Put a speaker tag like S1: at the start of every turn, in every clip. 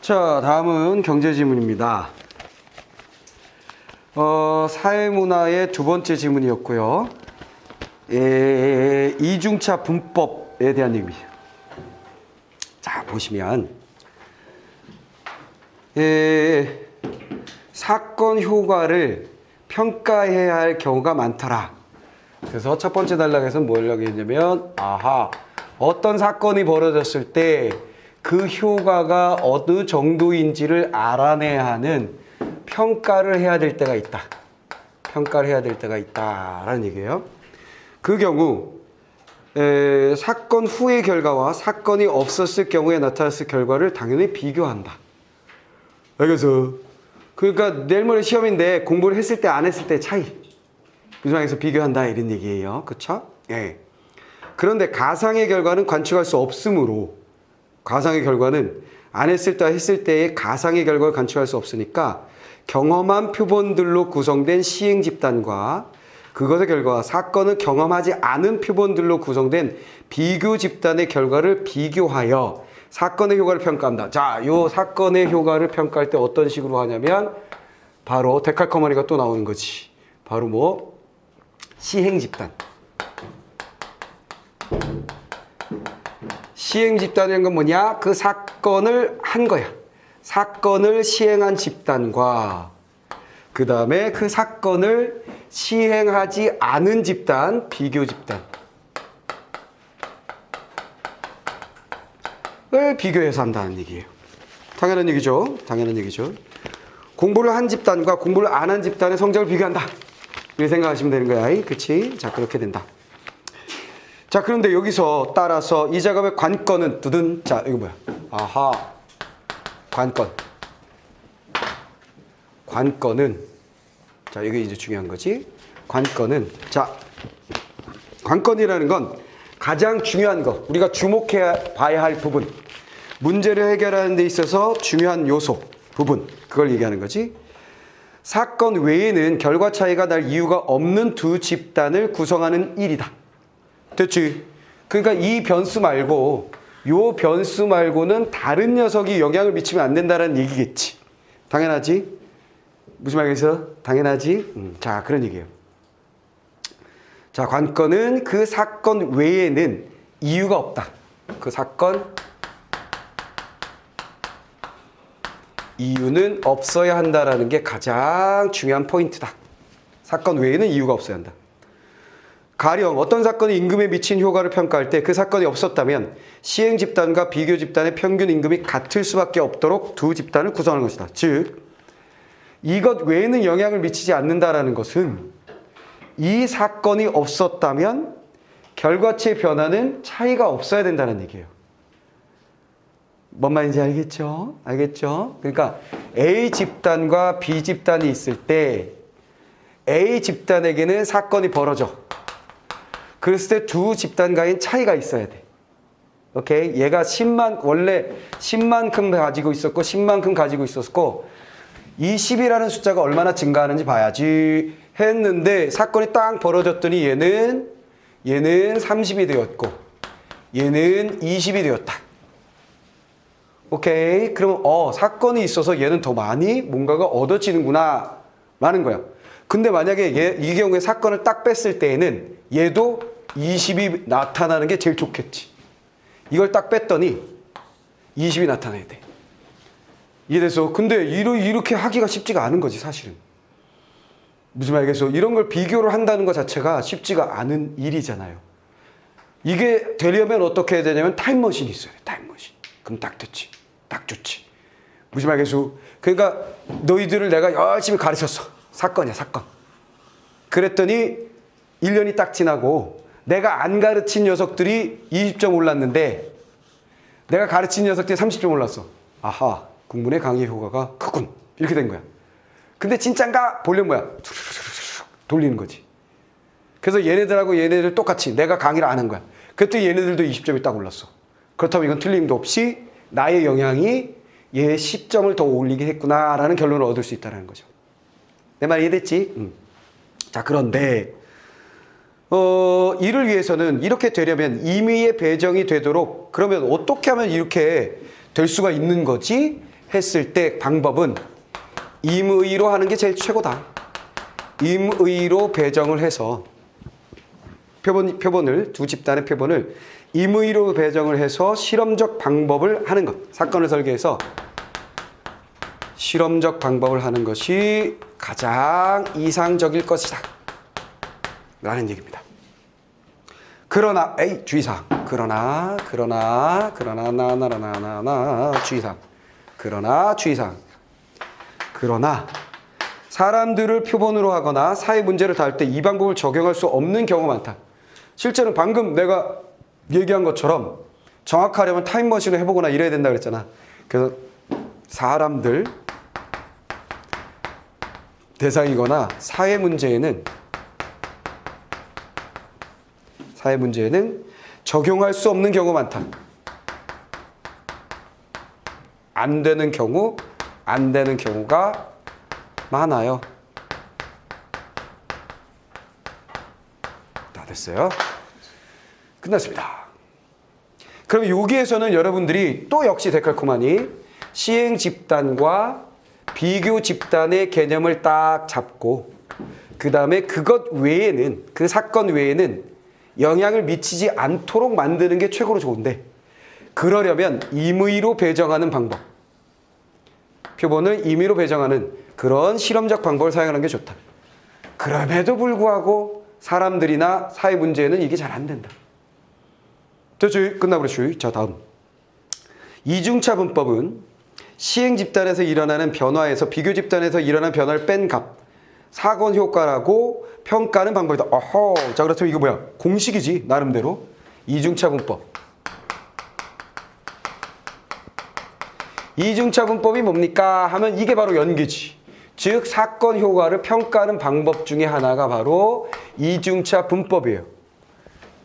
S1: 자, 다음은 경제 지문입니다. 사회문화의 두 번째 지문이었고요. 이중차 분법에 대한 얘기입니다. 자, 보시면 사건 효과를 평가해야 할 경우가 많더라. 그래서 첫 번째 단락에서는 뭐라고 했냐면, 어떤 사건이 벌어졌을 때 그 효과가 어느 정도인지를 알아내야 하는 평가를 해야 될 때가 있다. 평가를 해야 될 때가 있다라는 얘기예요. 그 경우 사건 후의 결과와 사건이 없었을 경우에 나타났을 결과를 당연히 비교한다. 그래서 그러니까 내일 모레 시험인데 공부를 했을 때 안 했을 때 차이 그 상황에서 비교한다 이런 얘기예요. 그렇죠? 예. 그런데 가상의 결과는 관측할 수 없으므로 가상의 결과는 안 했을 때 했을 때의 가상의 결과를 관측할 수 없으니까 경험한 표본들로 구성된 시행 집단과 그것의 결과 사건을 경험하지 않은 표본들로 구성된 비교 집단의 결과를 비교하여 사건의 효과를 평가한다. 자, 요 사건의 효과를 평가할 때 어떤 식으로 하냐면 바로 데칼코마니가 또 나오는 거지. 바로 시행 집단. 시행 집단이라는 건 뭐냐? 그 사건을 한 거야. 사건을 시행한 집단과 그 다음에 그 사건을 시행하지 않은 집단, 비교 집단을 비교해서 한다는 얘기예요. 당연한 얘기죠. 당연한 얘기죠. 공부를 한 집단과 공부를 안 한 집단의 성적을 비교한다. 이렇게 생각하시면 되는 거야. 그치? 자, 그렇게 된다. 자, 그런데 여기서 따라서 이 작업의 관건은 두둔. 자, 이거 뭐야? 관건. 관건은, 자, 이게 이제 중요한 거지. 관건은, 자, 관건이라는 건 가장 중요한 거, 우리가 주목해 봐야 할 부분, 문제를 해결하는 데 있어서 중요한 요소, 부분, 그걸 얘기하는 거지. 사건 외에는 결과 차이가 날 이유가 없는 두 집단을 구성하는 일이다. 됐지? 그러니까 이 변수 말고 요 변수 말고는 다른 녀석이 영향을 미치면 안 된다는 얘기겠지. 당연하지? 무슨 말이겠어? 당연하지? 자, 그런 얘기예요. 자, 관건은 그 사건 외에는 이유가 없다. 그 사건 이유는 없어야 한다라는 게 가장 중요한 포인트다. 사건 외에는 이유가 없어야 한다. 가령 어떤 사건이 임금에 미친 효과를 평가할 때 그 사건이 없었다면 시행 집단과 비교 집단의 평균 임금이 같을 수밖에 없도록 두 집단을 구성하는 것이다. 즉, 이것 외에는 영향을 미치지 않는다라는 것은 이 사건이 없었다면 결과치의 변화는 차이가 없어야 된다는 얘기예요. 뭔 말인지 알겠죠? 알겠죠? 그러니까 A 집단과 B 집단이 있을 때 A 집단에게는 사건이 벌어져. 그랬을 때 두 집단 간의 차이가 있어야 돼. 오케이? 얘가 원래 10만큼 가지고 있었고 10만큼 가지고 있었고 이 10이라는 숫자가 얼마나 증가하는지 봐야지 했는데 사건이 딱 벌어졌더니 얘는 30이 되었고 얘는 20이 되었다. 오케이? 그러면 사건이 있어서 얘는 더 많이 뭔가가 얻어지는구나 라는 거야. 근데 만약에 이 경우에 사건을 딱 뺐을 때에는 얘도 20이 나타나는 게 제일 좋겠지. 이걸 딱 뺐더니 20이 나타나야 돼. 이해됐어? 근데 이렇게 하기가 쉽지가 않은 거지, 사실은. 무슨 말이겠어? 이런 걸 비교를 한다는 것 자체가 쉽지가 않은 일이잖아요. 이게 되려면 어떻게 해야 되냐면 타임머신이 있어야 돼, 타임머신. 그럼 딱 됐지. 딱 좋지. 무슨 말이겠어? 그러니까 너희들을 내가 열심히 가르쳤어. 사건이야, 사건. 그랬더니 1년이 딱 지나고 내가 안 가르친 녀석들이 20점 올랐는데 내가 가르친 녀석들이 30점 올랐어. 국문의 강의 효과가 크군. 이렇게 된 거야. 근데 진짠가? 보려면 뭐야? 돌리는 거지. 그래서 얘네들하고 얘네들 똑같이 내가 강의를 안 한 거야. 그랬더니 얘네들도 20점이 딱 올랐어. 그렇다면 이건 틀림도 없이 나의 영향이 얘 10점을 더 올리게 했구나라는 결론을 얻을 수 있다는 거죠. 내 말 이해됐지? 자, 그런데 이를 위해서는 이렇게 되려면 임의의 배정이 되도록 그러면 어떻게 하면 이렇게 될 수가 있는 거지? 했을 때 방법은 임의로 하는 게 제일 최고다. 임의로 배정을 해서 표본을 두 집단의 표본을 임의로 배정을 해서 실험적 방법을 하는 것. 사건을 설계해서 실험적 방법을 하는 것이 가장 이상적일 것이다 라는 얘기입니다. 그러나 주의사항. 그러나 주의사항. 그러나 사람들을 표본으로 하거나 사회 문제를 다룰 때 이 방법을 적용할 수 없는 경우가 많다. 실제로 방금 내가 얘기한 것처럼 정확하려면 타임머신을 해보거나 이래야 된다 그랬잖아. 그래서 사람들 대상이거나 사회 문제에는 적용할 수 없는 경우가 많다. 안 되는 경우가 많아요. 다 됐어요. 끝났습니다. 그럼 여기에서는 여러분들이 또 역시 데칼코마니 시행 집단과 비교 집단의 개념을 딱 잡고 그 다음에 그것 외에는 그 사건 외에는 영향을 미치지 않도록 만드는 게 최고로 좋은데 그러려면 임의로 배정하는 방법 표본을 임의로 배정하는 그런 실험적 방법을 사용하는 게 좋다. 그럼에도 불구하고 사람들이나 사회 문제에는 이게 잘 안 된다. 끝나버렸슈. 자, 다음. 이중차 분법은 시행 집단에서 일어나는 변화에서 비교 집단에서 일어나는 변화를 뺀 값, 사건 효과라고 평가하는 방법이다. 어허. 자, 그렇다면 이거 뭐야? 공식이지, 나름대로. 이중차 분법. 이중차 분법이 뭡니까? 하면 이게 바로 연계지. 즉, 사건 효과를 평가하는 방법 중에 하나가 바로 이중차 분법이에요.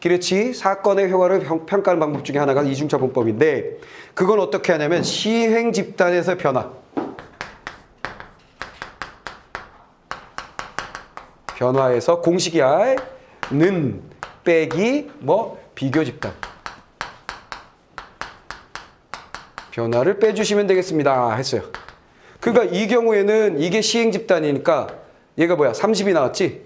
S1: 그렇지. 사건의 효과를 평가하는 방법 중에 하나가 이중차 분법인데 그건 어떻게 하냐면 시행 집단에서 변화에서 공식이야. 는 빼기 비교 집단. 변화를 빼주시면 되겠습니다. 했어요. 그러니까 이 경우에는 이게 시행 집단이니까 얘가 뭐야? 30이 나왔지?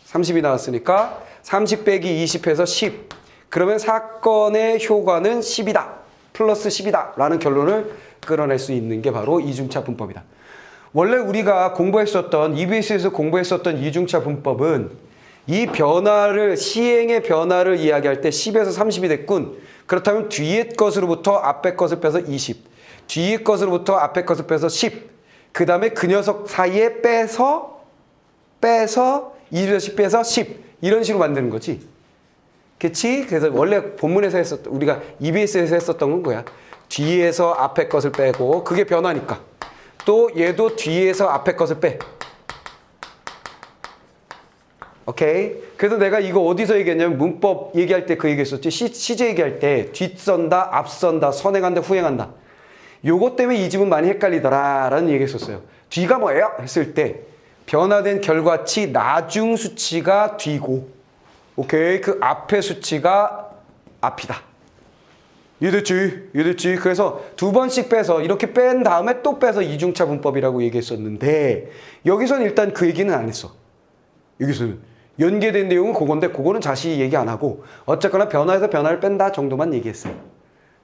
S1: 30이 나왔으니까 30 빼기 20 해서 10. 그러면 사건의 효과는 10이다. 플러스 10이다. 라는 결론을 끌어낼 수 있는 게 바로 이중차 분법이다. 원래 우리가 공부했었던 EBS에서 공부했었던 이중차 분법은 이 변화를 시행의 변화를 이야기할 때 10에서 30이 됐군. 그렇다면 뒤에 것으로부터 앞에 것을 빼서 20. 뒤에 것으로부터 앞에 것을 빼서 10. 그 다음에 그 녀석 사이에 빼서 20에서 10 빼서 10. 이런 식으로 만드는 거지. 그치? 그래서 원래 본문에서 우리가 EBS에서 했었던 건 뭐야? 뒤에서 앞에 것을 빼고 그게 변화니까. 또 얘도 뒤에서 앞에 것을 빼. 오케이? 그래서 내가 이거 어디서 얘기했냐면 문법 얘기할 때 그 얘기했었지. 시제 얘기할 때 뒷선다, 앞선다, 선행한다, 후행한다. 요것 때문에 이 집은 많이 헷갈리더라 라는 얘기 했었어요. 뒤가 뭐예요? 했을 때 변화된 결과치 나중 수치가 뒤고 오케이? 그 앞에 수치가 앞이다. 이해됐지? 그래서 두 번씩 빼서 이렇게 뺀 다음에 또 빼서 이중차 분법이라고 얘기했었는데 여기서는 일단 그 얘기는 안 했어. 여기서는 연계된 내용은 그건데 그거는 자세히 얘기 안 하고 어쨌거나 변화에서 변화를 뺀다 정도만 얘기했어요.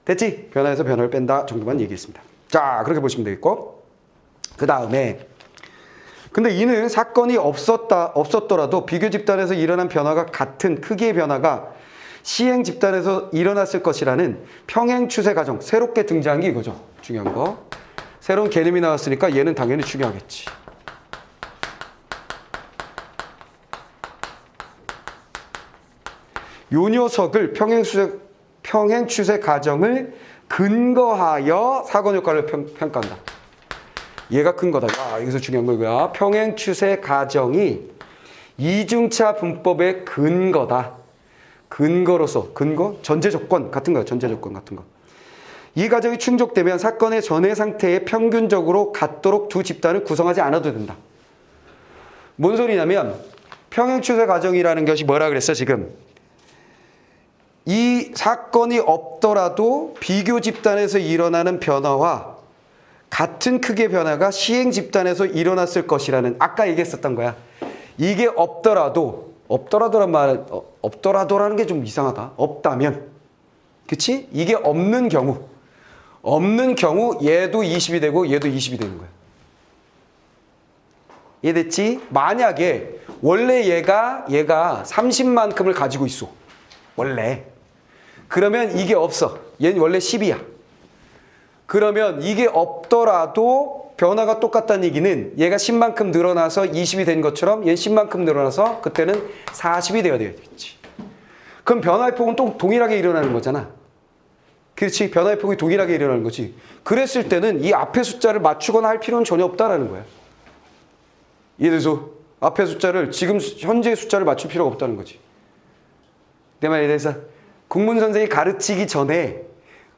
S1: 됐지? 변화에서 변화를 뺀다 정도만 얘기했습니다. 자, 그렇게 보시면 되겠고 그 다음에 근데 이는 사건이 없었더라도 비교 집단에서 일어난 변화가 같은 크기의 변화가 시행 집단에서 일어났을 것이라는 평행 추세 가정 새롭게 등장한 게 이거죠. 중요한 거. 새로운 개념이 나왔으니까 얘는 당연히 중요하겠지. 요 녀석을 평행 추세 가정을 근거하여 사건 효과를 평가한다. 얘가 큰 거다. 여기서 중요한 거 이거야. 평행 추세 가정이 이중차 분법의 근거다. 근거로서 전제 조건 같은 거야. 전제 조건 같은 거. 이 가정이 충족되면 사건의 전해 상태에 평균적으로 같도록 두 집단을 구성하지 않아도 된다. 뭔 소리냐면 평행 추세 가정이라는 것이 뭐라 그랬어 지금? 이 사건이 없더라도 비교 집단에서 일어나는 변화와 같은 크기의 변화가 시행 집단에서 일어났을 것이라는 아까 얘기했었던 거야. 이게 없더라도란 말은 없더라도라는 게 좀 이상하다. 없다면, 그치? 이게 없는 경우 얘도 20이 되고 얘도 20이 되는 거야. 이해됐지? 만약에 원래 얘가 30만큼을 가지고 있어. 원래. 그러면 이게 없어. 얘는 원래 10이야. 그러면 이게 없더라도 변화가 똑같다는 얘기는 얘가 10만큼 늘어나서 20이 된 것처럼 얘는 10만큼 늘어나서 그때는 40이 되어야 되겠지. 그럼 변화의 폭은 또 동일하게 일어나는 거잖아. 그렇지? 변화의 폭이 동일하게 일어나는 거지. 그랬을 때는 이 앞에 숫자를 맞추거나 할 필요는 전혀 없다라는 거야. 이래서 앞에 숫자를 지금 현재의 숫자를 맞출 필요가 없다는 거지. 내 말에 대해서 국문 선생이 가르치기 전에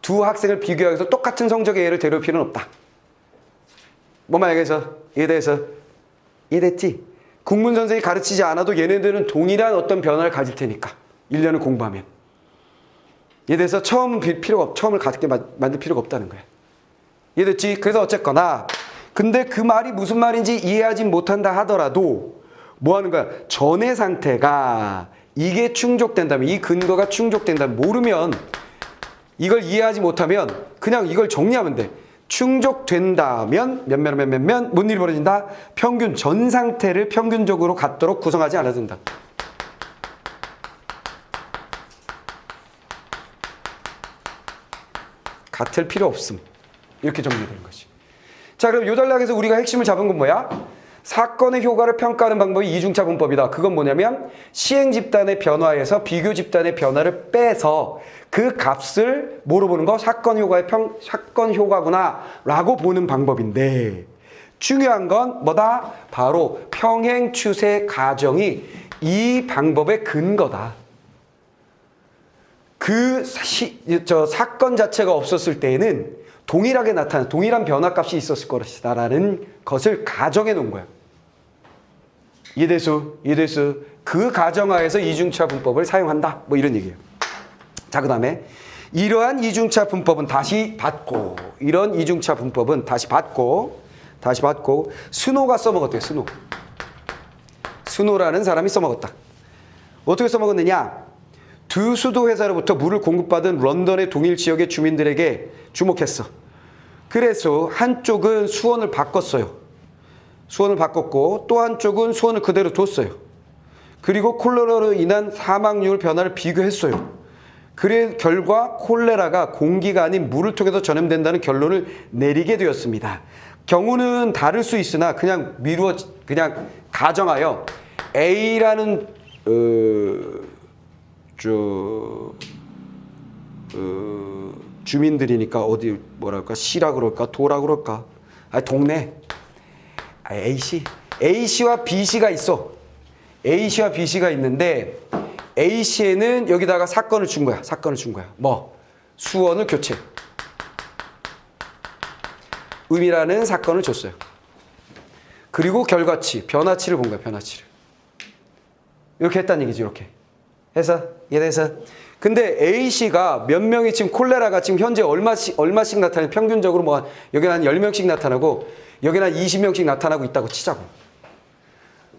S1: 두 학생을 비교해서 똑같은 성적의 애를 데려올 필요는 없다. 뭐 만약에서 이해됐지? 국문 선생이 가르치지 않아도 얘네들은 동일한 어떤 변화를 가질 테니까 1년을 공부하면 이해돼서 처음을 갖게 만들 필요가 없다는 거야. 이해됐지? 그래서 어쨌거나 근데 그 말이 무슨 말인지 이해하지 못한다 하더라도 뭐 하는 거야? 전의 상태가 이게 충족된다면, 이 근거가 충족된다면, 모르면 이걸 이해하지 못하면 그냥 이걸 정리하면 돼. 충족된다면 몇몇 뭔 일이 벌어진다? 평균 전 상태를 평균적으로 갖도록 구성하지 않아도 된다. 같을 필요 없음. 이렇게 정리되는 거지. 자, 그럼 요 단락에서 우리가 핵심을 잡은 건 뭐야? 사건의 효과를 평가하는 방법이 이중차 분법이다. 그건 뭐냐면 시행 집단의 변화에서 비교 집단의 변화를 빼서 그 값을 뭐로 보는 거? 사건 효과구나 라고 보는 방법인데 중요한 건 뭐다? 바로 평행 추세 가정이 이 방법의 근거다. 사건 자체가 없었을 때에는 동일하게 나타난 동일한 변화값이 있었을 것이다라는 것을 가정해 놓은 거야. 이해됐어? 그 가정하에서 이중차 분법을 사용한다. 뭐 이런 얘기예요. 자, 그 다음에 이러한 이중차 분법은 다시 받고 스노가 써먹었대요. 스노라는 사람이 써먹었다. 어떻게 써먹었느냐? 두 수도 회사로부터 물을 공급받은 런던의 동일 지역의 주민들에게 주목했어. 그래서 한쪽은 수원을 바꿨어요. 수원을 바꿨고 또 한쪽은 수원을 그대로 뒀어요. 그리고 콜레라로 인한 사망률 변화를 비교했어요. 그래 결과 콜레라가 공기가 아닌 물을 통해서 전염된다는 결론을 내리게 되었습니다. 경우는 다를 수 있으나 그냥 가정하여 A라는 주민들이니까 어디 뭐랄까 C라 그럴까 도라 그럴까 동네 A씨와 B씨가 있어. A씨와 B씨가 있는데 A씨에는 여기다가 사건을 준 거야. 뭐 수원을 교체 음이라는 사건을 줬어요. 그리고 결과치 변화치를 본 거야. 이렇게 했다는 얘기지. 이렇게 해서 이해돼서 근데 A씨가 몇 명이 지금 콜레라가 지금 현재 얼마씩 나타나는 평균적으로 뭐 여기는 한 10명씩 나타나고 여기는 한 20명씩 나타나고 있다고 치자고.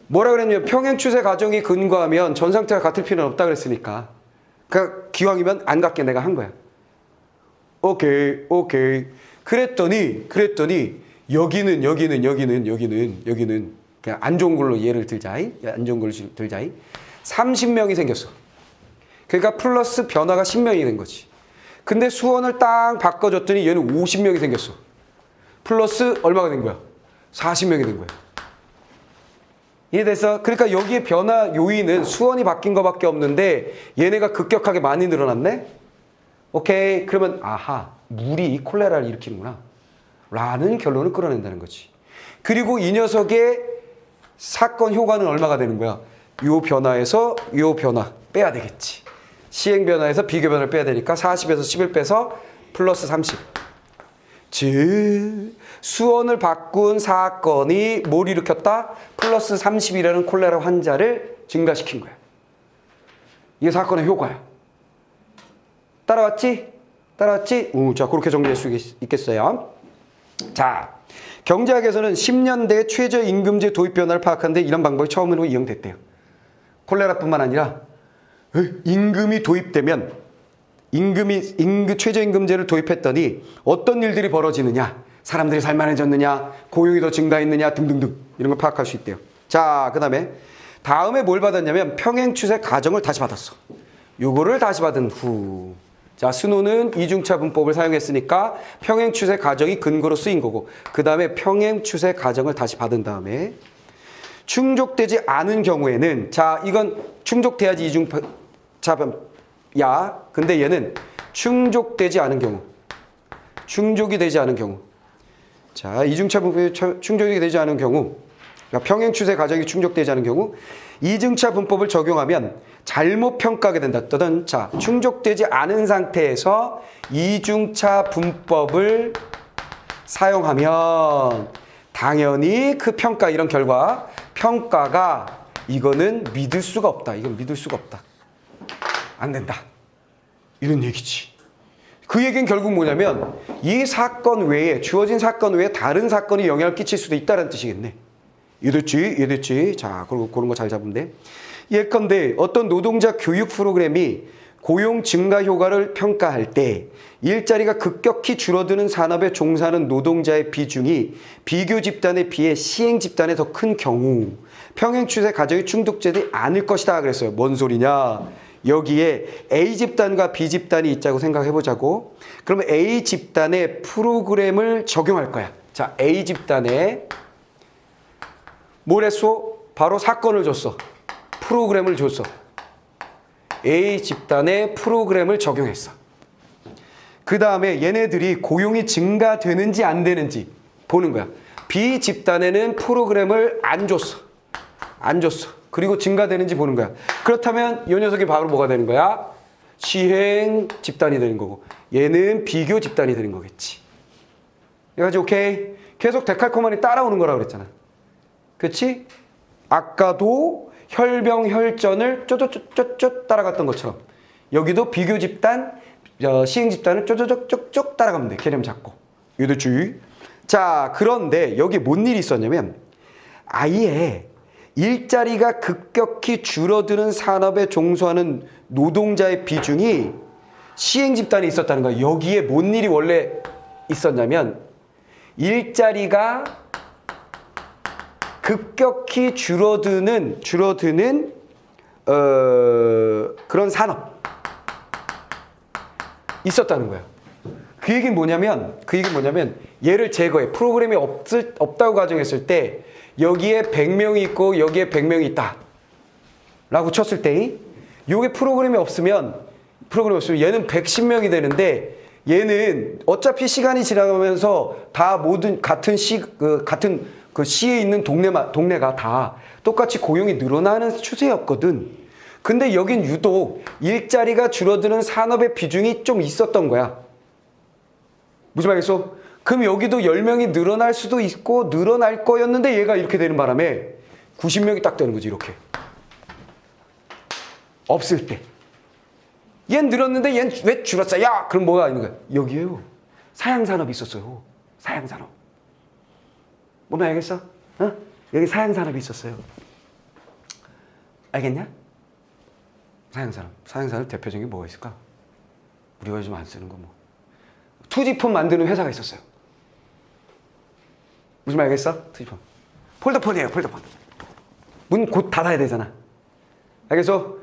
S1: 뭐라 그랬냐면 평행 추세 가정이 근거하면 전 상태가 같을 필요는 없다 그랬으니까. 그러니까 기왕이면 안 갖게 내가 한 거야. 오케이. 그랬더니 여기는 그냥 안 좋은 걸로 예를 들자이. 30명이 생겼어. 그러니까 플러스 변화가 10명이 된 거지. 근데 수원을 딱 바꿔줬더니 얘는 50명이 생겼어. 플러스 얼마가 된 거야? 40명이 된 거야. 이해됐어? 그러니까 여기에 변화 요인은 수원이 바뀐 거밖에 없는데 얘네가 급격하게 많이 늘어났네? 오케이. 그러면 아하, 물이 콜레라를 일으키는구나 라는 결론을 끌어낸다는 거지. 그리고 이 녀석의 사건 효과는 얼마가 되는 거야? 요 변화에서 요 변화 빼야 되겠지. 시행 변화에서 비교 변화를 빼야 되니까 40에서 10을 빼서 플러스 30. 즉 수원을 바꾼 사건이 뭘 일으켰다? 플러스 30이라는 콜레라 환자를 증가시킨 거야. 이게 사건의 효과야. 따라왔지? 자, 그렇게 정리할 수 있겠어요. 자, 경제학에서는 10년대 최저임금제 도입 변화를 파악하는데 이런 방법이 처음으로 이용됐대요. 콜레라뿐만 아니라 임금이 도입되면 최저임금제를 도입했더니 어떤 일들이 벌어지느냐, 사람들이 살만해졌느냐, 고용이 더 증가했느냐 등등등 이런 걸 파악할 수 있대요. 자, 다음에 뭘 받았냐면 평행추세 가정을 다시 받았어. 요거를 다시 받은 후, 자, 스노는 이중차 분법을 사용했으니까 평행추세 가정이 근거로 쓰인 거고, 그 다음에 평행추세 가정을 다시 받은 다음에 충족되지 않은 경우에는, 자, 이건 충족돼야지 이중차 야, 근데 얘는 충족되지 않은 경우, 충족이 되지 않은 경우, 자, 이중차 분법이 충족이 되지 않은 경우, 그러니까 평행추세 가정이 충족되지 않은 경우 이중차 분법을 적용하면 잘못 평가하게 된다. 또는 자, 충족되지 않은 상태에서 이중차 분법을 사용하면 당연히 그 평가, 이런 결과, 평가가 이거는 믿을 수가 없다. 이건 믿을 수가 없다. 안 된다. 이런 얘기지. 그 얘기는 결국 뭐냐면 이 사건 외에, 주어진 사건 외에 다른 사건이 영향을 끼칠 수도 있다는 뜻이겠네. 이해됐지? 자, 그런 거 잘 잡으면 돼. 예컨대 어떤 노동자 교육 프로그램이 고용 증가 효과를 평가할 때 일자리가 급격히 줄어드는 산업에 종사하는 노동자의 비중이 비교 집단에 비해 시행 집단에 더 큰 경우 평행추세 가정이 충족되지 않을 것이다 그랬어요. 뭔 소리냐? 여기에 A 집단과 B 집단이 있자고 생각해보자고. 그러면 A 집단의 프로그램을 적용할 거야. 자, A 집단에 뭘 했어? 바로 사건을 줬어. 프로그램을 줬어. A 집단의 프로그램을 적용했어. 그 다음에 얘네들이 고용이 증가되는지 안 되는지 보는 거야. B 집단에는 프로그램을 안 줬어. 그리고 증가되는지 보는 거야. 그렇다면 이 녀석이 바로 뭐가 되는 거야? 시행 집단이 되는 거고, 얘는 비교 집단이 되는 거겠지. 여기까지 오케이? 계속 데칼코마니 따라오는 거라고 그랬잖아. 그치? 아까도 혈병 혈전을 쪼쪼쪼쪼 따라갔던 것처럼 여기도 비교 집단, 시행 집단을 쪼쪼쪼쪼 따라가면 돼. 개념 잡고. 이해됐지? 자, 그런데 여기 뭔 일이 있었냐면 아예 일자리가 급격히 줄어드는 산업에 종사하는 노동자의 비중이 시행 집단에 있었다는 거야. 여기에 뭔 일이 원래 있었냐면 일자리가 급격히 줄어드는 그런 산업 있었다는 거야. 그 얘기는 뭐냐면 얘를 제거해. 프로그램이 없다고 가정했을 때 여기에 100명이 있고 여기에 100명이 있다 라고 쳤을 때 요게 프로그램이 없으면 얘는 110명이 되는데 얘는 어차피 시간이 지나가면서 다 모든 같은 그 시에 있는 동네가 다 똑같이 고용이 늘어나는 추세였거든. 근데 여긴 유독 일자리가 줄어드는 산업의 비중이 좀 있었던 거야. 무슨 말이겠어? 그럼 여기도 10명이 늘어날 수도 있고 늘어날 거였는데 얘가 이렇게 되는 바람에 90명이 딱 되는 거지. 이렇게 없을 때 얜 늘었는데 얜 왜 줄었어? 야! 그럼 뭐가 있는 거야? 여기에요, 사양산업이 있었어요. 사양산업. 뭔지 알겠어? 어? 여기 사양산업이 있었어요. 알겠냐? 사양산업 대표적인 게 뭐가 있을까? 우리가 요즘 안 쓰는 거 뭐 투지폰 만드는 회사가 있었어요. 무슨 말 알겠어? 투지폰. 폴더폰이에요, 폴더폰. 문 곧 닫아야 되잖아. 알겠어?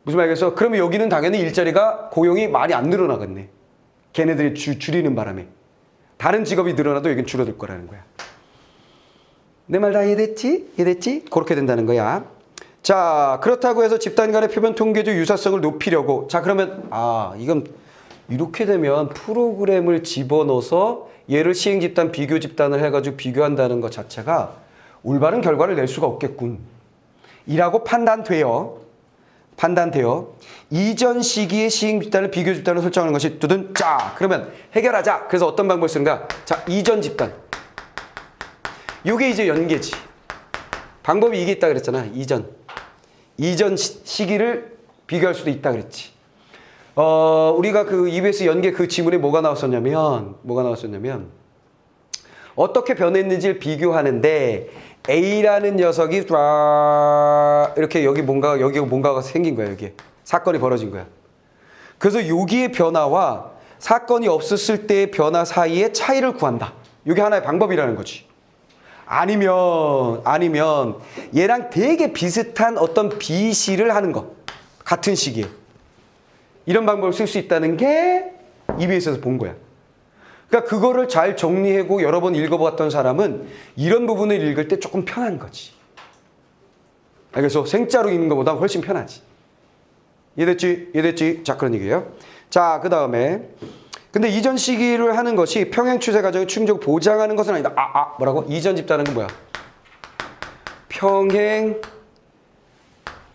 S1: 무슨 말 알겠어? 그러면 여기는 당연히 일자리가, 고용이 많이 안 늘어나겠네. 걔네들이 줄이는 바람에. 다른 직업이 늘어나도 여긴 줄어들 거라는 거야. 내 말 다 이해됐지? 그렇게 된다는 거야. 자, 그렇다고 해서 집단 간의 표면 통계적 유사성을 높이려고. 자, 그러면 이건 이렇게 되면 프로그램을 집어넣어서 얘를 시행 집단, 비교 집단을 해가지고 비교한다는 것 자체가 올바른 결과를 낼 수가 없겠군. 이라고 판단돼요. 이전 시기의 시행 집단을 비교 집단으로 설정하는 것이 두둔. 자, 그러면 해결하자. 그래서 어떤 방법을 쓰는가? 자, 이전 집단. 요게 이제 연계지. 방법이 이게 있다 그랬잖아. 이전 시기를 비교할 수도 있다 그랬지. 우리가 그 EBS 연계 그 지문에 뭐가 나왔었냐면 어떻게 변했는지를 비교하는데 A라는 녀석이 이렇게 여기 뭔가가 생긴 거야. 여기에 사건이 벌어진 거야. 그래서 여기의 변화와 사건이 없었을 때의 변화 사이의 차이를 구한다. 이게 하나의 방법이라는 거지. 아니면 얘랑 되게 비슷한 어떤 비시를 하는 거. 같은 시기에. 이런 방법을 쓸 수 있다는 게 EBS에서 본 거야. 그러니까 그거를 잘 정리하고 여러 번 읽어봤던 사람은 이런 부분을 읽을 때 조금 편한 거지. 그래서 생자로 읽는 것보다 훨씬 편하지. 이해됐지? 이해됐지? 자, 그런 얘기예요. 자, 그 다음에 근데 이전 시기를 하는 것이 평행 추세 과정의 충족 보장하는 것은 아니다. 뭐라고? 이전 집단은 뭐야? 평행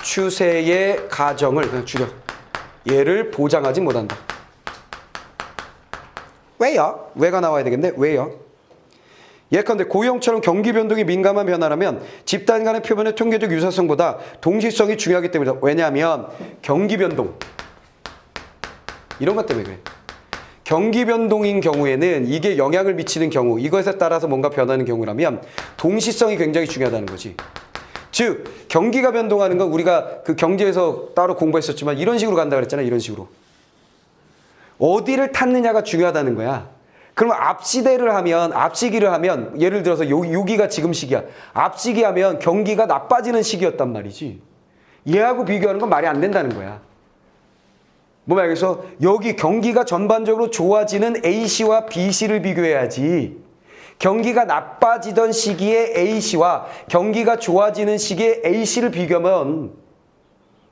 S1: 추세의 가정을 그냥 줄여. 얘를 보장하지 못한다. 왜요? 왜가 나와야 되겠네? 왜요? 예컨대 고형처럼 경기 변동이 민감한 변화라면 집단 간의 표본의 통계적 유사성보다 동시성이 중요하기 때문이다. 왜냐하면 경기 변동 이런 것 때문에 그래. 경기 변동인 경우에는 이게 영향을 미치는 경우, 이것에 따라서 뭔가 변하는 경우라면 동시성이 굉장히 중요하다는 거지. 즉 경기가 변동하는 건 우리가 그 경제에서 따로 공부했었지만 이런 식으로 간다 그랬잖아. 이런 식으로. 어디를 탔느냐가 중요하다는 거야. 그러면 앞시기를 하면 예를 들어서 여기가 지금 시기야. 앞시기 하면 경기가 나빠지는 시기였단 말이지. 얘하고 비교하는 건 말이 안 된다는 거야. 뭐 말해서 여기 경기가 전반적으로 좋아지는 A시와 B시를 비교해야지. 경기가 나빠지던 시기에 A시와 경기가 좋아지는 시기에 A시를 비교하면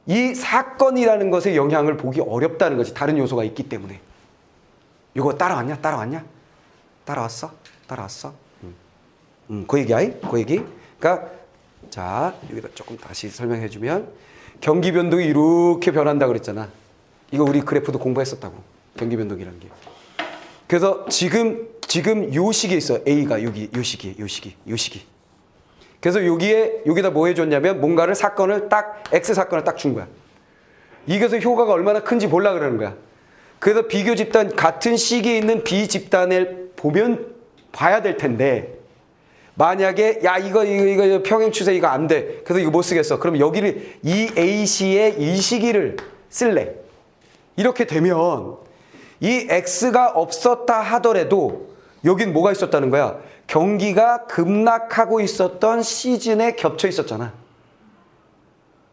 S1: 이 사건이라는 것의 영향을 보기 어렵다는 거지. 다른 요소가 있기 때문에. 이거 따라왔냐? 따라왔어? 그 얘기야? 그 얘기? 그러니까 자, 여기다 조금 다시 설명해 주면 경기 변동이 이렇게 변한다 그랬잖아. 이거 우리 그래프도 공부했었다고. 경기 변동이라는 게. 그래서 지금 요 시기에 있어. A가 요 시기. 그래서 여기다 뭐 해줬냐면 뭔가를 X 사건을 딱 준 거야. 이게서 효과가 얼마나 큰지 보려고 그러는 거야. 그래서 비교 집단 같은 시기에 있는 B 집단을 봐야 될 텐데 만약에 이거 평행 추세 이거 안 돼. 그래서 이거 못 쓰겠어. 그럼 여기를 이 A시의 이 시기를 쓸래. 이렇게 되면 이 X가 없었다 하더라도 여긴 뭐가 있었다는 거야? 경기가 급락하고 있었던 시즌에 겹쳐 있었잖아.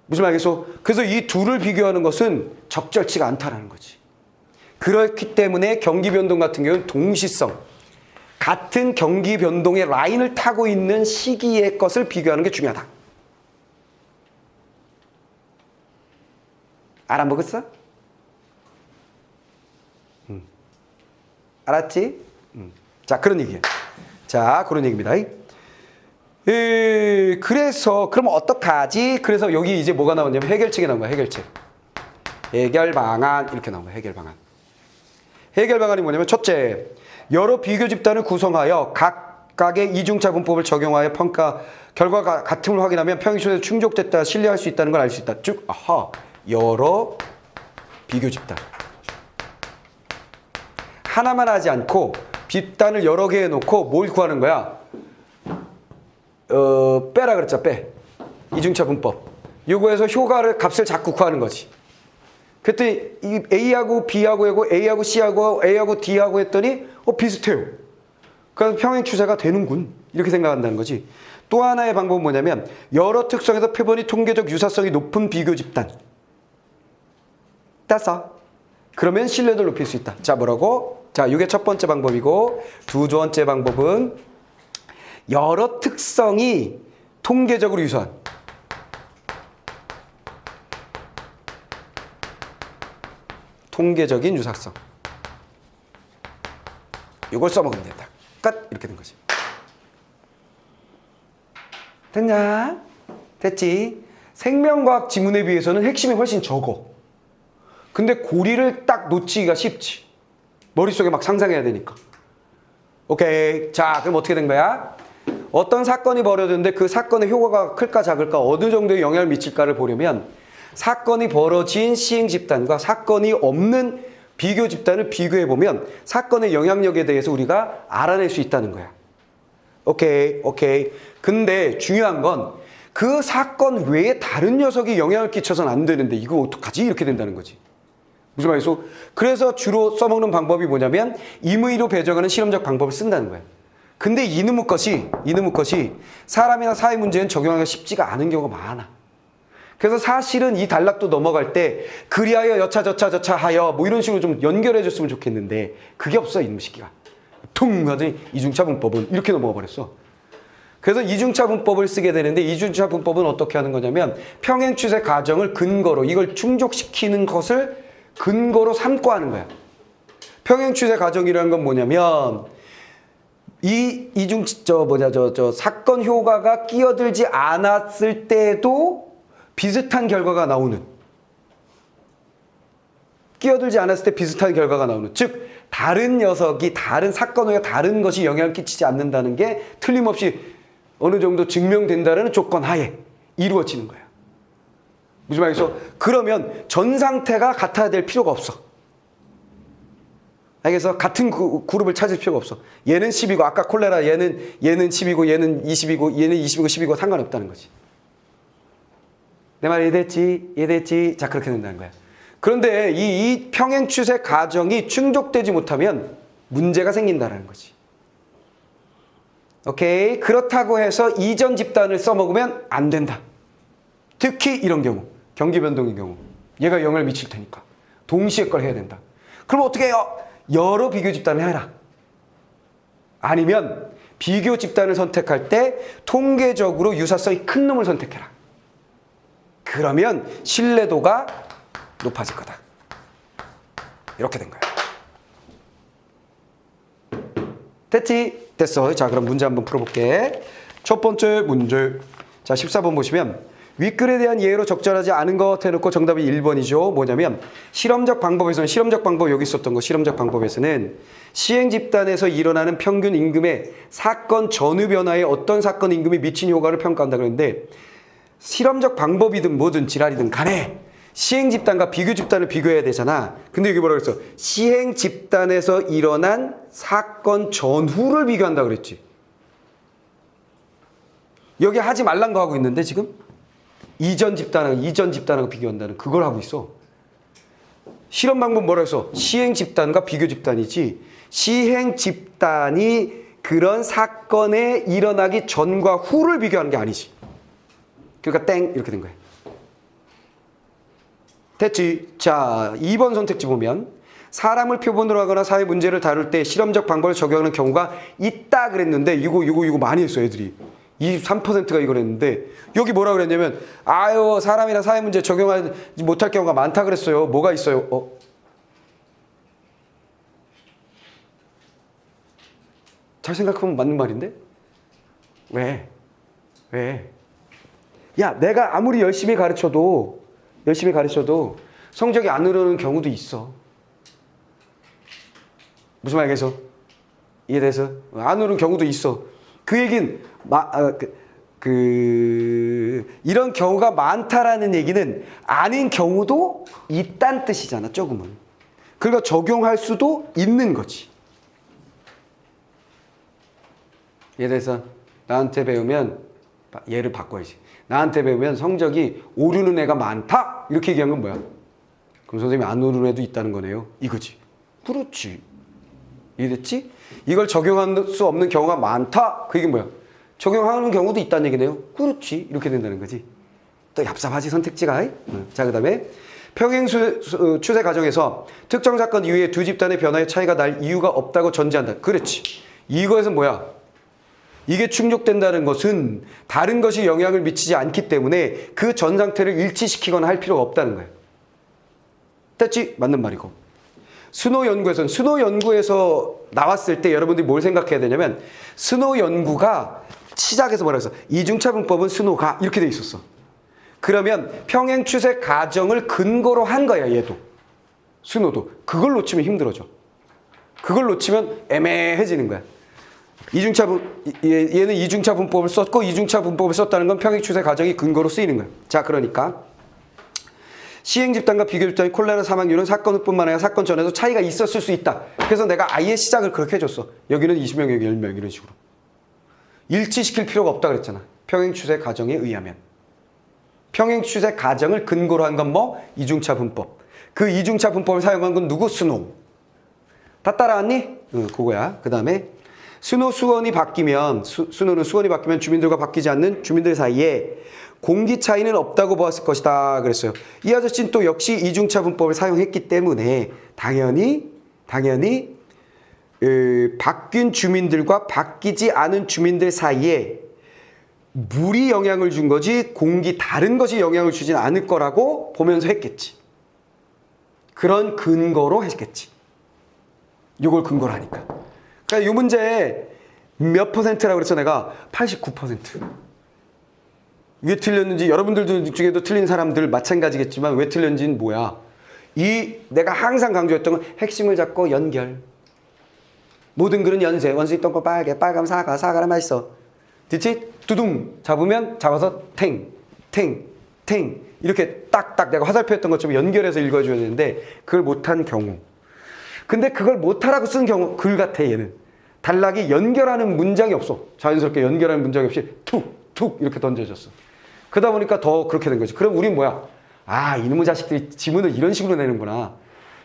S1: 무슨 말이겠어? 그래서 이 둘을 비교하는 것은 적절치가 않다라는 거지. 그렇기 때문에 경기 변동 같은 경우는 동시성, 같은 경기 변동의 라인을 타고 있는 시기의 것을 비교하는 게 중요하다. 알아먹었어? 알았지? 자, 그런 얘기예요. 자, 그런 얘기입니다. 그래서 그럼 어떡하지? 그래서 여기 이제 뭐가 나왔냐면 해결책이 나온 거야. 해결책. 해결 방안 이렇게 나온 거야. 해결 방안. 해결 방안이 뭐냐면 첫째, 여러 비교 집단을 구성하여 각각의 이중차 분법을 적용하여 평가 결과가 같음을 확인하면 평행추세에 충족됐다 신뢰할 수 있다는 걸 알 수 있다. 즉, 여러 비교 집단. 하나만 하지 않고 집단을 여러 개 해놓고 뭘 구하는 거야? 빼라 그랬죠. 빼. 이중차 분법. 요거에서 값을 자꾸 구하는 거지. 그때 이 A하고 B하고 하고 A하고 C하고 A하고 D하고 했더니 비슷해요. 그래서 평행 추세가 되는군. 이렇게 생각한다는 거지. 또 하나의 방법은 뭐냐면 여러 특성에서 표본이 통계적 유사성이 높은 비교 집단. 따서 그러면 신뢰도를 높일 수 있다. 자, 뭐라고? 자, 이게 첫 번째 방법이고 두 번째 방법은 여러 특성이 통계적으로 유사한 통계적인 유사성. 이걸 써먹으면 된다. 끝! 이렇게 된 거지. 됐냐? 됐지? 생명과학 지문에 비해서는 핵심이 훨씬 적어. 근데 고리를 딱 놓치기가 쉽지. 머릿속에 막 상상해야 되니까. 오케이. 자, 그럼 어떻게 된 거야? 어떤 사건이 벌어졌는데 그 사건의 효과가 클까 작을까 어느 정도의 영향을 미칠까를 보려면 사건이 벌어진 시행 집단과 사건이 없는 비교 집단을 비교해보면 사건의 영향력에 대해서 우리가 알아낼 수 있다는 거야. 오케이. 근데 중요한 건 그 사건 외에 다른 녀석이 영향을 끼쳐서는 안 되는데 이거 어떡하지? 이렇게 된다는 거지. 무슨 말이죠? 그래서 주로 써먹는 방법이 뭐냐면 임의로 배정하는 실험적 방법을 쓴다는 거야. 근데 이놈의 것이 사람이나 사회 문제는 적용하기가 쉽지가 않은 경우가 많아. 그래서 사실은 이 단락도 넘어갈 때 그리하여 여차저차 하여 뭐 이런 식으로 좀 연결해 줬으면 좋겠는데 그게 없어 이놈의 새끼가. 퉁 하더니 이중차분법은 이렇게 넘어가 버렸어. 그래서 이중차분법을 쓰게 되는데 이중차분법은 어떻게 하는 거냐면 평행추세 가정을 근거로 이걸 충족시키는 것을 근거로 삼고 하는 거야. 평행추세 가정이라는 건 뭐냐면 사건 효과가 끼어들지 않았을 때도 비슷한 결과가 나오는. 끼어들지 않았을 때 비슷한 결과가 나오는. 즉 다른 녀석이 다른 사건 후에 다른 것이 영향을 끼치지 않는다는 게 틀림없이 어느 정도 증명된다는 조건 하에 이루어지는 거야. 무슨 말이죠? 그러면 전 상태가 같아야 될 필요가 없어. 알겠어? 같은 그룹을 찾을 필요가 없어. 얘는 10이고 아까 콜레라 얘는 10이고 얘는 20이고 얘는 20이고 10이고 상관없다는 거지. 내 말이 이해됐지? 자 그렇게 된다는 거야. 그런데 이 평행 추세 가정이 충족되지 못하면 문제가 생긴다는 거지. 오케이. 그렇다고 해서 이전 집단을 써먹으면 안 된다. 특히 이런 경우. 경기 변동의 경우. 얘가 영향을 미칠 테니까. 동시에 걸 해야 된다. 그럼 어떻게 해요? 여러 비교 집단을 해라. 아니면 비교 집단을 선택할 때 통계적으로 유사성이 큰 놈을 선택해라. 그러면 신뢰도가 높아질 거다. 이렇게 된 거야. 됐지? 됐어. 자, 그럼 문제 한번 풀어볼게. 첫 번째 문제. 자, 14번 보시면 윗글에 대한 예로 적절하지 않은 것 해놓고 정답이 1번이죠. 뭐냐면 실험적 방법에서는 실험적 방법 여기 있었던 거 실험적 방법에서는 시행 집단에서 일어나는 평균 임금의 사건 전후 변화에 어떤 사건 임금이 미친 효과를 평가한다 그랬는데 실험적 방법이든 뭐든 지랄이든 간에 시행 집단과 비교 집단을 비교해야 되잖아. 근데 여기 뭐라고 그랬어? 시행 집단에서 일어난 사건 전후를 비교한다 그랬지. 여기 하지 말란 거 하고 있는데 지금 이전 집단하고 비교한다는 그걸 하고 있어. 실험 방법 뭐라고 했어? 시행 집단과 비교 집단이지. 시행 집단이 그런 사건에 일어나기 전과 후를 비교하는 게 아니지. 그러니까 땡 이렇게 된 거야. 됐지? 자, 2번 선택지 보면 사람을 표본으로 하거나 사회 문제를 다룰 때 실험적 방법을 적용하는 경우가 있다 그랬는데 이거 많이 했어 애들이. 23%가 이걸 했는데 여기 뭐라 그랬냐면 아유 사람이나 사회 문제 적용하지 못할 경우가 많다 그랬어요. 뭐가 있어요? 잘 생각하면 맞는 말인데? 왜? 야 내가 아무리 열심히 가르쳐도 성적이 안 오르는 경우도 있어. 무슨 말이겠어? 이해돼서? 안 오르는 경우도 있어. 그 얘기는 이런 경우가 많다라는 얘기는 아닌 경우도 있다는 뜻이잖아. 조금은. 그러니까 적용할 수도 있는 거지. 이해돼서? 나한테 배우면 얘를 바꿔야지. 나한테 배우면 성적이 오르는 애가 많다? 이렇게 얘기한 건 뭐야? 그럼 선생님이 안 오르는 애도 있다는 거네요. 이거지. 그렇지. 이해됐지? 이걸 적용할 수 없는 경우가 많다? 그 얘기는 뭐야? 적용하는 경우도 있다는 얘기네요. 그렇지. 이렇게 된다는 거지. 또 얍삽하지 선택지가. 자, 그 다음에 평행 추세 과정에서 특정 사건 이후에 두 집단의 변화의 차이가 날 이유가 없다고 전제한다. 그렇지. 이거에서 뭐야? 이게 충족된다는 것은 다른 것이 영향을 미치지 않기 때문에 그 전 상태를 일치시키거나 할 필요가 없다는 거예요. 됐지? 맞는 말이고. 스노우 연구에서 나왔을 때 여러분들이 뭘 생각해야 되냐면 스노우 연구가 시작에서 뭐라고 했어? 이중차분법은 스노우가 이렇게 돼 있었어. 그러면 평행 추세 가정을 근거로 한 거야 얘도. 스노우도. 그걸 놓치면 힘들어져. 그걸 놓치면 애매해지는 거야. 얘는 이중차분법을 썼고 이중차분법을 썼다는 건 평행 추세 가정이 근거로 쓰이는 거야. 자, 그러니까 시행 집단과 비교 집단의 콜레라 사망률은 사건 후뿐만 아니라 사건 전에도 차이가 있었을 수 있다. 그래서 내가 아예 시작을 그렇게 해줬어. 여기는 20명, 여기 10명 이런 식으로. 일치시킬 필요가 없다 그랬잖아. 평행추세 가정에 의하면. 평행추세 가정을 근거로 한 건 뭐? 이중차 분법. 그 이중차 분법을 사용한 건 누구? 스노우. 다 따라왔니? 응, 그거야. 그 다음에 스노우 수원이 바뀌면 스노우는 수원이 바뀌면 주민들과 바뀌지 않는 주민들 사이에 공기 차이는 없다고 보았을 것이다 그랬어요. 이 아저씨는 또 역시 이중차 분법을 사용했기 때문에 당연히 바뀐 주민들과 바뀌지 않은 주민들 사이에 물이 영향을 준 거지 다른 것이 영향을 주진 않을 거라고 보면서 했겠지. 그런 근거로 했겠지. 이걸 근거로 하니까. 그러니까 이 문제 몇 %라고 그랬어 내가? 89%. 왜 틀렸는지 여러분들 중에도 틀린 사람들 마찬가지겠지만 왜 틀렸는지는 뭐야? 내가 항상 강조했던 건 핵심을 잡고 연결. 모든 글은 연세. 원숭이 똥꼬 빨개. 빨가면 사과. 사과는 맛있어. 됐지? 두둥 잡아서 탱 이렇게 딱딱 내가 화살표 했던 것처럼 연결해서 읽어줘야 되는데 그걸 못한 경우. 근데 그걸 못하라고 쓴 경우 글 같아 얘는. 단락이 연결하는 문장이 없어. 자연스럽게 연결하는 문장이 없이 툭 이렇게 던져졌어. 그러다 보니까 더 그렇게 된 거지. 그럼 우린 뭐야? 아, 이놈의 자식들이 지문을 이런 식으로 내는구나.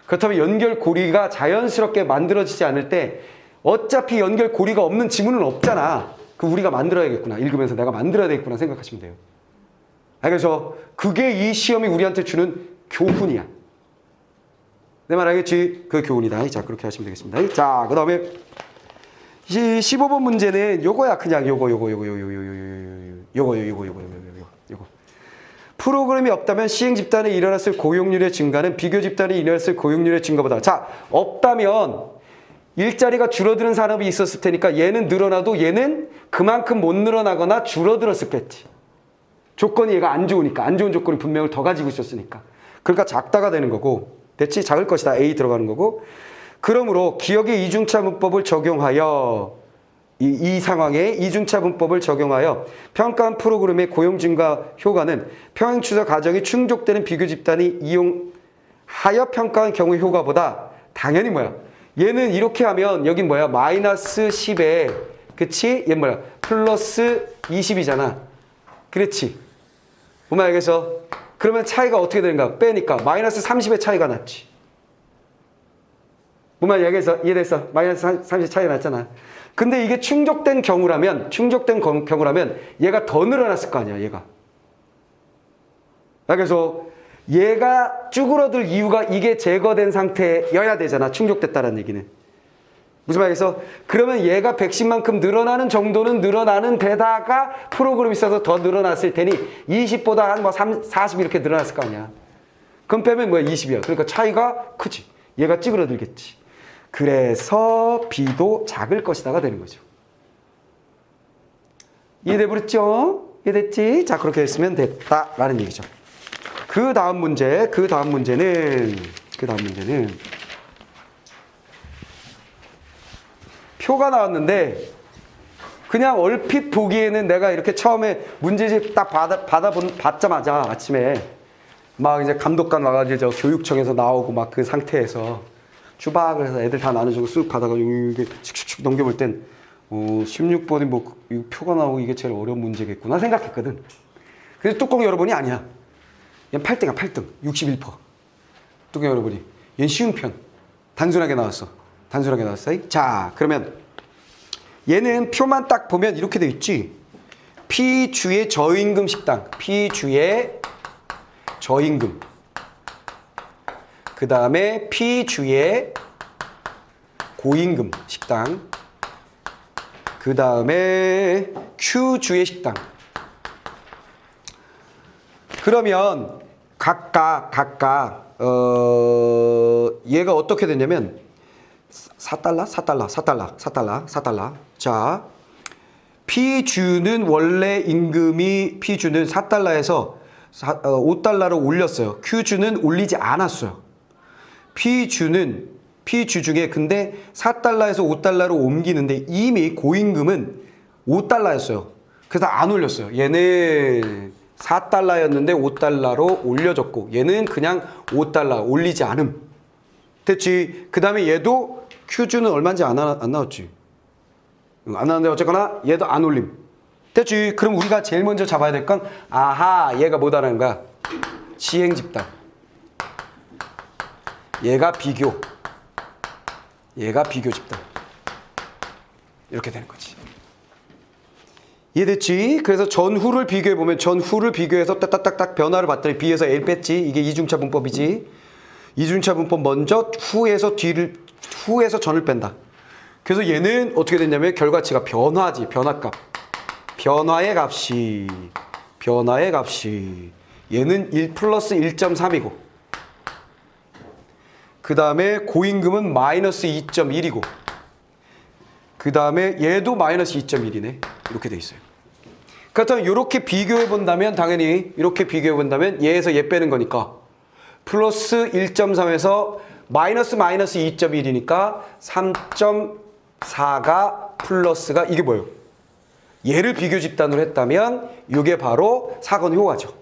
S1: 그렇다면 연결고리가 자연스럽게 만들어지지 않을 때 어차피 연결고리가 없는 지문은 없잖아. 그 우리가 만들어야겠구나. 읽으면서 내가 만들어야 되겠구나 생각하시면 돼요. 그래서 그게 이 시험이 우리한테 주는 교훈이야. 내 말 알겠지? 그 교훈이다. 자, 그렇게 하시면 되겠습니다. 자, 그 다음에 15번 문제는 요거야. 그냥 요거. 프로그램이 없다면 시행 집단에 일어났을 고용률의 증가는 비교 집단에 일어났을 고용률의 증가보다. 자, 없다면 일자리가 줄어드는 산업이 있었을 테니까 얘는 늘어나도 얘는 그만큼 못 늘어나거나 줄어들었었겠지. 조건이 얘가 안 좋으니까. 안 좋은 조건이 분명을 더 가지고 있었으니까. 그러니까 작다가 되는 거고. 됐지? 작을 것이다. A 들어가는 거고. 그러므로 기억의 이중차 문법을 적용하여 이 상황에 이중차 문법을 적용하여 평가한 프로그램의 고용 증가 효과는 평행추세 가정이 충족되는 비교 집단이 이용하여 평가한 경우의 효과보다 당연히 뭐야? 얘는 이렇게 하면 여긴 뭐야? 마이너스 10에 그치? 얘 뭐야? 플러스 20이잖아. 그렇지? 뭔 알겠어? 그러면 차이가 어떻게 되는가? 빼니까 마이너스 30의 차이가 났지. 뭔 말이야? 여기서 이해됐어? 마이너스 30 차이가 났잖아. 근데 이게 충족된 경우라면 얘가 더 늘어났을 거 아니야, 얘가. 그래서 얘가 쭈그러들 이유가 이게 제거된 상태여야 되잖아. 충족됐다는 얘기는. 무슨 말이겠어? 그러면 얘가 110만큼 늘어나는 정도는 늘어나는 데다가 프로그램이 있어서 더 늘어났을 테니 20보다 한 뭐 40 이렇게 늘어났을 거 아니야. 그럼 빼면 뭐야? 20이야. 그러니까 차이가 크지. 얘가 찌그러들겠지. 그래서 B도 작을 것이다가 되는 거죠. 이해돼 버렸죠? 이해됐지? 자, 그렇게 했으면 됐다라는 얘기죠. 그 다음 문제는 표가 나왔는데 그냥 얼핏 보기에는 내가 이렇게 처음에 문제집 딱 받자마자 아침에 막 이제 감독관 와가지고 저 교육청에서 나오고 막 그 상태에서 주박을 해서 애들 다 나눠주고 쓱 받아가지고 이게 칙칙칙 넘겨볼 땐 16번이 뭐 표가 나오고 이게 제일 어려운 문제겠구나 생각했거든. 근데 뚜껑 열어보니 아니야. 얘는 8등이야, 8등. 61%. 뚜껑 열어보니. 얘는 쉬운 편. 단순하게 나왔어. 자, 그러면 얘는 표만 딱 보면 이렇게 돼 있지. P주의 저임금 식당. P주의 저임금. 그 다음에 P주의 고임금 식당. 그 다음에 Q주의 식당. 그러면 각각 얘가 어떻게 되냐면 4달러. 자, P주는 원래 임금이 P주는 4달러에서 5달러로 올렸어요. Q주는 올리지 않았어요. P주 중에 근데 4달러에서 5달러로 옮기는데 이미 고임금은 5달러였어요. 그래서 안 올렸어요. 얘는 4달러였는데 5달러로 올려줬고 얘는 그냥 5달러 올리지 않음. 됐지? 그 다음에 얘도 Q주는 얼마인지 안 나왔지? 안 나왔는데 어쨌거나 얘도 안 올림. 됐지? 그럼 우리가 제일 먼저 잡아야 될 건 아하 얘가 뭐다라는 거야. 시행 집단. 얘가 비교. 얘가 비교 집단. 이렇게 되는 거지. 이해됐지? 그래서 전후를 비교해보면 전후를 비교해서 딱딱딱딱 변화를 봤더니 B에서 L 뺐지? 이게 이중차 분법이지. 이중차 분법 먼저 후에서 전을 뺀다. 그래서 얘는 어떻게 됐냐면 결과치가 변화지. 변화값. 변화의 값이 얘는 1 플러스 1.3이고 그 다음에 고임금은 마이너스 2.1이고 그 다음에 얘도 마이너스 2.1이네. 이렇게 돼 있어요. 그렇다면 이렇게 비교해 본다면 당연히 이렇게 비교해 본다면 얘에서 얘 빼는 거니까 플러스 1.3에서 마이너스 2.1이니까 3.4가 플러스가 이게 뭐예요? 얘를 비교 집단으로 했다면 이게 바로 사건 효과죠.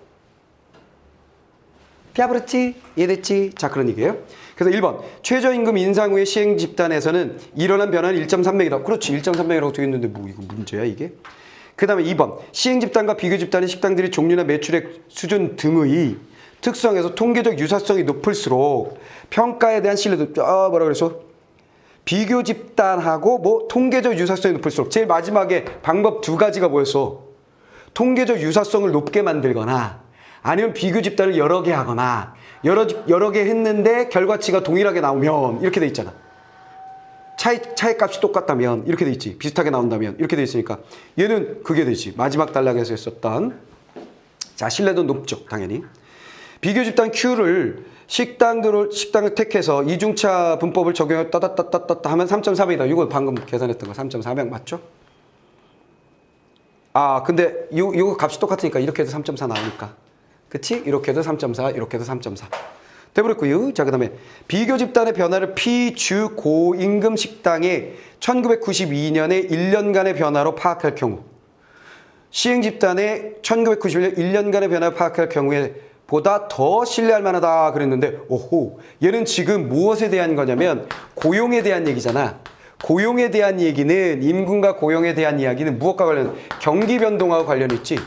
S1: 피아브르치? 이해됐지? 자, 그런 얘기예요. 그래서 1번 최저임금 인상 후의 시행 집단에서는 일어난 변화는 1.3명이다. 그렇지. 1.3명이라고 되어 있는데 뭐 이거 문제야 이게? 그 다음에 2번 시행 집단과 비교 집단의 식당들의 종류나 매출액 수준 등의 특성에서 통계적 유사성이 높을수록 평가에 대한 신뢰도 뭐라 그랬어? 비교 집단하고 뭐 통계적 유사성이 높을수록 제일 마지막에 방법 두 가지가 뭐였어? 통계적 유사성을 높게 만들거나 아니면 비교 집단을 여러 개 하거나 여러 개 했는데 결과치가 동일하게 나오면 이렇게 돼 있잖아. 차이 값이 똑같다면 이렇게 돼 있지. 비슷하게 나온다면 이렇게 돼 있으니까 얘는 그게 되지. 마지막 단락에서 했었던 자 신뢰도 높죠. 당연히. 비교 집단 Q를 식당을 택해서 이중차 분법을 적용해 따따따따따 하면 3.3이다. 이거 방금 계산했던 거 3.4명 맞죠? 아 근데 이거 값이 똑같으니까 이렇게 해도 3.4 나오니까 그치? 이렇게 해도 3.4 이렇게 해도 3.4 돼버렸고요. 자 그 다음에 비교 집단의 변화를 피주 고임금 식당의 1992년의 1년간의 변화로 파악할 경우 시행 집단의 1991년 1년간의 변화를 파악할 경우에 보다 더 신뢰할 만하다 그랬는데 오호 얘는 지금 무엇에 대한 거냐면 고용에 대한 얘기잖아. 고용에 대한 얘기는 임금과 고용에 대한 이야기는 무엇과 관련 경기 변동하고 관련이 있지.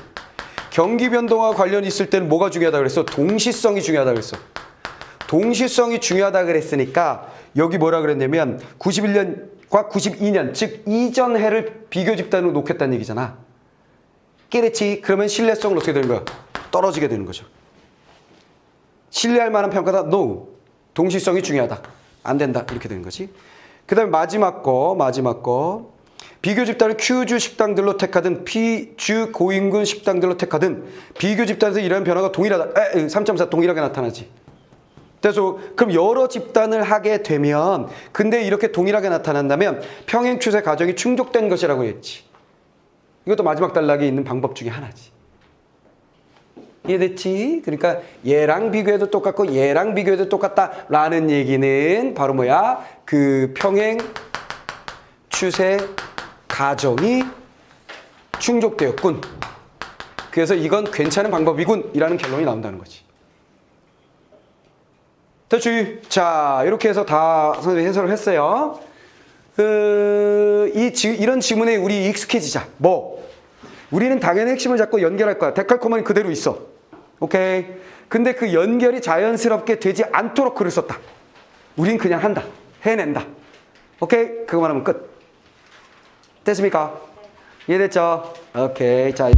S1: 경기 변동하고 관련이 있을 때는 뭐가 중요하다 그랬어? 동시성이 중요하다 그랬어. 동시성이 중요하다 그랬으니까 여기 뭐라 그랬냐면 91년과 92년 즉 이전 해를 비교 집단으로 놓겠다는 얘기잖아. 깨랬지? 그러면 신뢰성은 어떻게 되는 거야? 떨어지게 되는 거죠. 신뢰할 만한 평가다? No. 동시성이 중요하다. 안 된다. 이렇게 되는 거지. 그 다음에 마지막 거. 비교 집단을 Q주 식당들로 택하든 P주 고임금 식당들로 택하든 비교 집단에서 이러한 변화가 동일하다. 3.4 동일하게 나타나지. 그래서 그럼 여러 집단을 하게 되면 근데 이렇게 동일하게 나타난다면 평행 추세 가정이 충족된 것이라고 했지. 이것도 마지막 단락에 있는 방법 중에 하나지. 이해됐지? 그러니까 얘랑 비교해도 똑같고 얘랑 비교해도 똑같다라는 얘기는 바로 뭐야? 그 평행 추세 가정이 충족되었군. 그래서 이건 괜찮은 방법이군 이라는 결론이 나온다는 거지. 됐지? 자 이렇게 해서 다 선생님이 해설을 했어요. 이런 지문에 우리 익숙해지자. 뭐? 우리는 당연히 핵심을 잡고 연결할 거야. 데칼코마니 그대로 있어. 오케이. 근데 그 연결이 자연스럽게 되지 않도록 글을 썼다. 우린 그냥 한다. 해낸다. 오케이. 그거만 하면 끝. 됐습니까? 이해됐죠? 오케이. 자.